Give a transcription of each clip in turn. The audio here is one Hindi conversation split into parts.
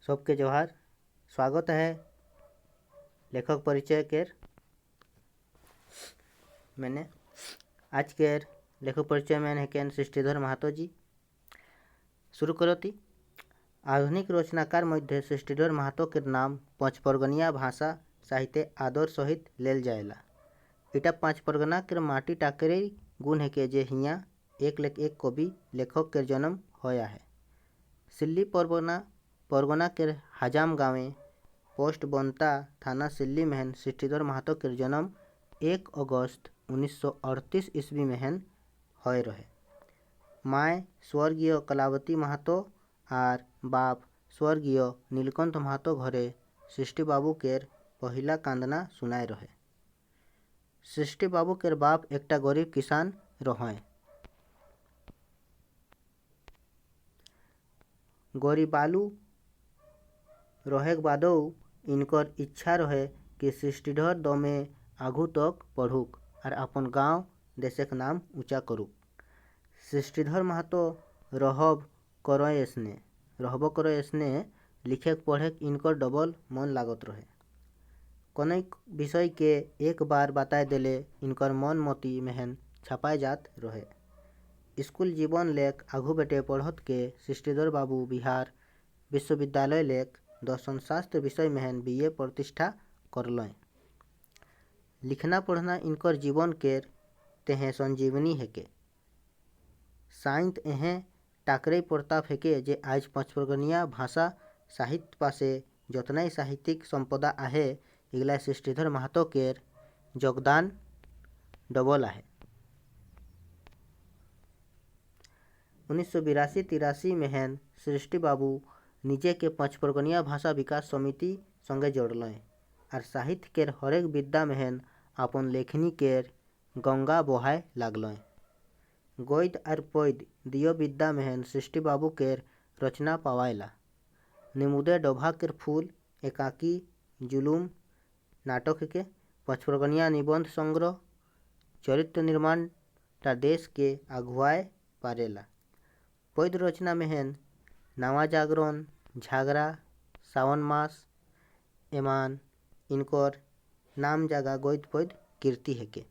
सबके जोहार। स्वागत है लेखक परिचय केर। मैंने आज केर लेखक परिचय में है सृष्टिधर महतो जी। शुरू करोती। आधुनिक रचनाकार मध्य सृष्टिधर महतो के नाम पाँच परगनिया भाषा साहित्य आदर सहित लेल जाएला। इटा पाँच परगना के माटी टाकरे गुण है के जे हिया एक कवि लेखक के जन्म होया है। सिल्ली परगना के हजाम गाँवे पोस्ट बनता थाना सिल्ली महन सृष्टिधर महतो के जन्म 1 अगस्त 1938 ईस्वी महन होय रहे। माय स्वर्गीय कलावती महतो और बाप स्वर्गीय नीलकंठ महतो घरे सृष्टि बाबू केर पहला कांदना सुनाय रहे। सृष्टि बाबू केर बाप एकटा गरीब किसान रहे। गरीबालू रहे बादो इनकर इच्छा रहे कि सृष्टिधर दमे आगू तक पढ़ुक और अपन गाँव देशक नाम ऊँचा करुक। सृष्टिधर महतो रहब करयसने लिखेक पढ़ेक इनकर डबल मन लागत रहे। कनक विषय के एक बार बताए देले इनकर मन मोती महन छपाए जात रहे। स्कूल जीवन लेक आगू बेटे पढ़त के सृष्टिधर बाबू बिहार विश्वविद्यालय लेक दर्शन शास्त्र विषय महन BA प्रतिष्ठा करलें। लिखना पढ़ना इनकर जीवन केर तेहे संजीवनी है के साइंत एहें टाकरे प्रताप है के जे आज पचपरगनिया भाषा साहित्य पासे जतनाई साहित्यिक संपदा आहे इगला सृष्टिधर महतो केर योगदान डबल आहे। 1982-83 महन सृष्टि बाबू निजे के पचपरगनिया भाषा विकास समिति संगे जोड़लें और साहित्य केर हरेक विद्या महन अपन लेखनी केर गंगा बहाय लागलें। गद्य और पद्य दियो विद्या महन सृष्टि बाबू केर रचना पावायला। निमुदे डोभा केर फूल एकाकी जुलूम नाटक के पचपरगनिया निबंध संग्रह चरित्र निर्माण ता देश के अगुवाए पारेला। पद्य रचना महन नवा जागरण झगड़ा सावन मास एमान इनकर नाम जगह गद्य पद्य कीर्ति है के।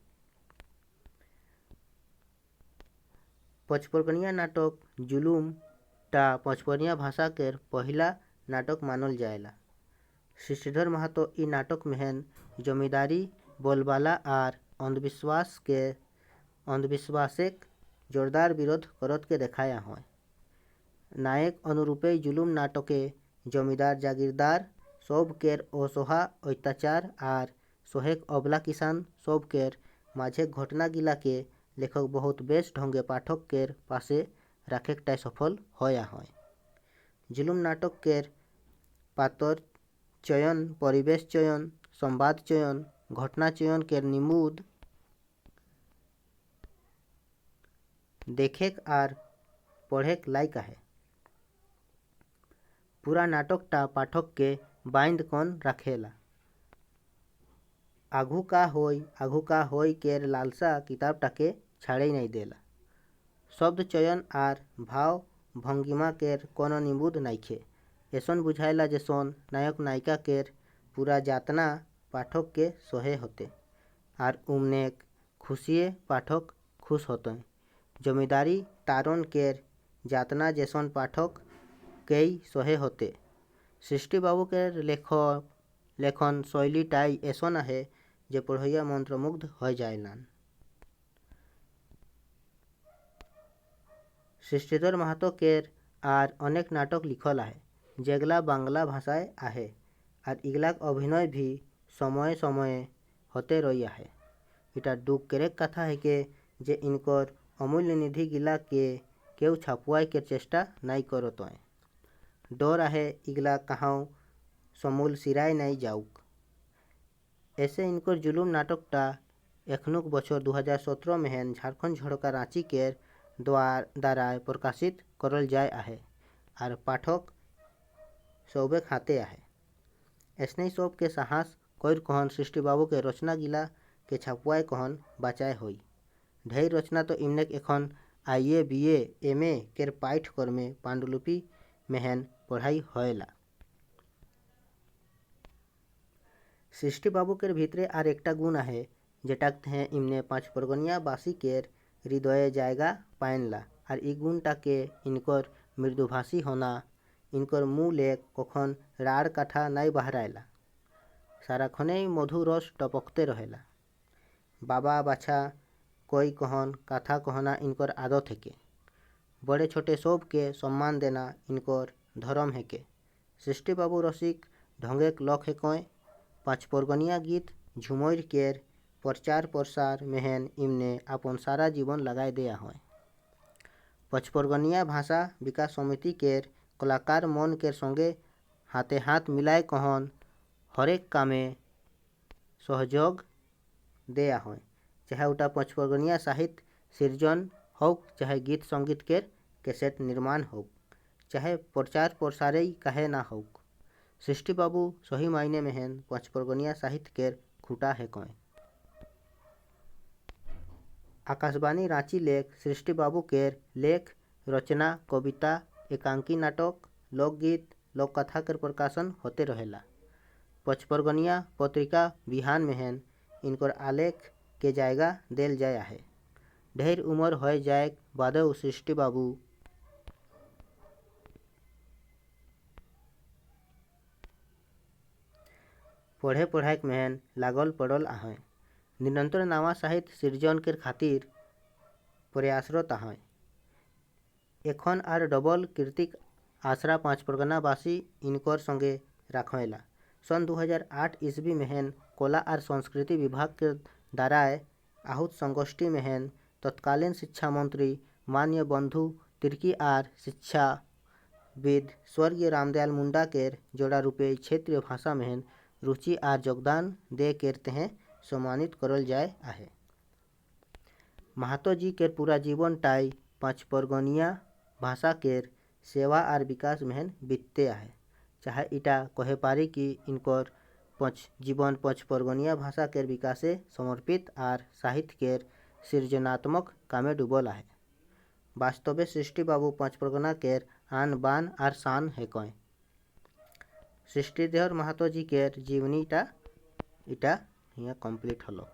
पचपरगनिया नाटक जुलूम टा पचपरगनिया भाषा केर पहला नाटक मानल जाएला। सृष्टिधर महतो ई नाटक महन जमींदारी बोलबाला और अंधविश्वासेक जोरदार विरोध करत के देखाया है। नायक अनुरूपे जुलूम नाटके जमींदार जागीरदार सब केर असोहा अत्याचार और सोहेक अबला किसान सब केर माझे घटना गिला के लेखक बहुत बेस ढंगे पाठक केर पासे राखेकटाई सफल होया है। जुलूम नाटक केर पातर चयन परिवेश चयन संवाद चयन घटना चयन केर निमुद देखेक और पढ़ेक लायक है। पूरा नाटक टा पाठक के बाइंद कौन रखेला। आघू का होय केर लालसा किताब टाके छाड़े नहीं देला। शब्द चयन और भाव भंगिमा केर कोनो निमुद नाइखे। ऐसन बुझाइला जेसन नायक नायिका केर पूरा जातना पाठक के सोहे होते और उमनेक खुशिये पाठक खुश होते। जमींदारी तारण केर जातना जैसन पाठक कई सोहे होते। सृष्टि बाबू केर लेखन शैली टाई ऐसन है जे पढ़ैया मंत्रमुग्ध हो जाएलान। सृष्टिधर महतो केर आर अनेक नाटक लिखल है जेगला बांग्ला भाषाए आहे और इगलाक अभिनय भी समय समय होते रही है। इटा दुख केरेक कथा है के जे इनकर अमूल्य निधि गिला के केउ छापुआई के चेष्टा नहीं करत है। डर आहे इगला कहाँ समूल सिराय नहीं जाऊक। ऐसे इनकर जुलूम नाटक टा एखनुक बछर 2017 महन झारखंड झड़का रांची केर द्वारा प्रकाशित करल जाए आहे और पाठक सौबे खाते आहे। ऐसने सब के साहस कोई कहन सृष्टि बाबू के रचना गिला के छापुआई कहन बचाए होई। ढेर रचना तो इमनेक एखन IA BA MA केर पाठ्यक्रमे पांडुलिपि महन पढ़ाई होएला। सृष्टि बाबू केर भीतरे आर एकटा गुण आहे जेटाक तहें इमने पाँच परगनिया बासी केर हृदये जायगा पायनला और इ गुणटाके इनकर मृदुभाषी होना, इनकर मुँह ले कखन राड़ काठा नाई बहरायला, साराक्षणे मधुर रस टपकते रहेला। बाबा बाछा कोई कहन कथा कहना इनकर आदत हेके। बड़े छोटे सब के सम्मान देना इनकर धर्म हेके। सृष्टि बाबू रसिक ढंगेक लख हेकय। पाँच परगनिया गीत झुमर केर प्रचार प्रसार मेहन इमने अपन सारा जीवन लगाए दिया है। पाँच परगनिया भाषा विकास समिति केर कलाकार मन केर संगे हाथे हाथ मिलाए कहन हरेक कामे सहयोग दिया है, चाहे उटा पाँच परगनिया साहित्य सृजन होक, चाहे गीत संगीत केर कैसेट निर्माण होक, चाहे प्रचार प्रसारे कहे ना होक। सृष्टि बाबू सही मायने मेहन पाँच परगनिया साहित्य केर खूटा हेकय। आकाशवाणी रांची लेख सृष्टि बाबू केर लेख, रचना, कविता, एकांकी नाटक, लोकगीत, लोककथा केर प्रकाशन होते रहेला। पाँच परगनिया पत्रिका बिहान मेहन इनकर आलेख के जायगा देल जाय आहे। ढेर उम्र हो जाए बादो सृष्टि बाबू पढ़े पढ़ाई मेहन लागल पड़ल आहे। निरंतर नवा साहित्य सृजन के खातिर प्रयासरत आहे। एखन आर डबल कीर्तिक आसरा पाँच परगना बासी इनकर संगे राखेला। सन 2008 ईस्वी मेहन कला और संस्कृति विभाग के द्वाराए आहूत संगोष्ठी मेहन तत्कालीन शिक्षा मंत्री मान्य बंधु तिर्की आर शिक्षाविद स्वर्गीय रामदयाल मुंडा केर जोड़ा रूपे क्षेत्रीय भाषा मेहन रुचि आर योगदान दे केर तहें सम्मानित करल जाए आहे। महातो जी केर पूरा जीवन टाई पाँच परगनिया भाषा केर सेवा आर विकास मेहन बीतते आहे। चाहे इटा कहे पारी कि इनकर जीवन पाँच परगनिया भाषा केर विकासे समर्पित आर साहित्य केर सृजनात्मक कामे डूबल आहे। वास्तवे सृष्टि बाबू पाँच परगना केर आन बान आर शान हेकय। सृष्टिधर महातो जी केर जीवनी इटा हिया कम्प्लीट हलो।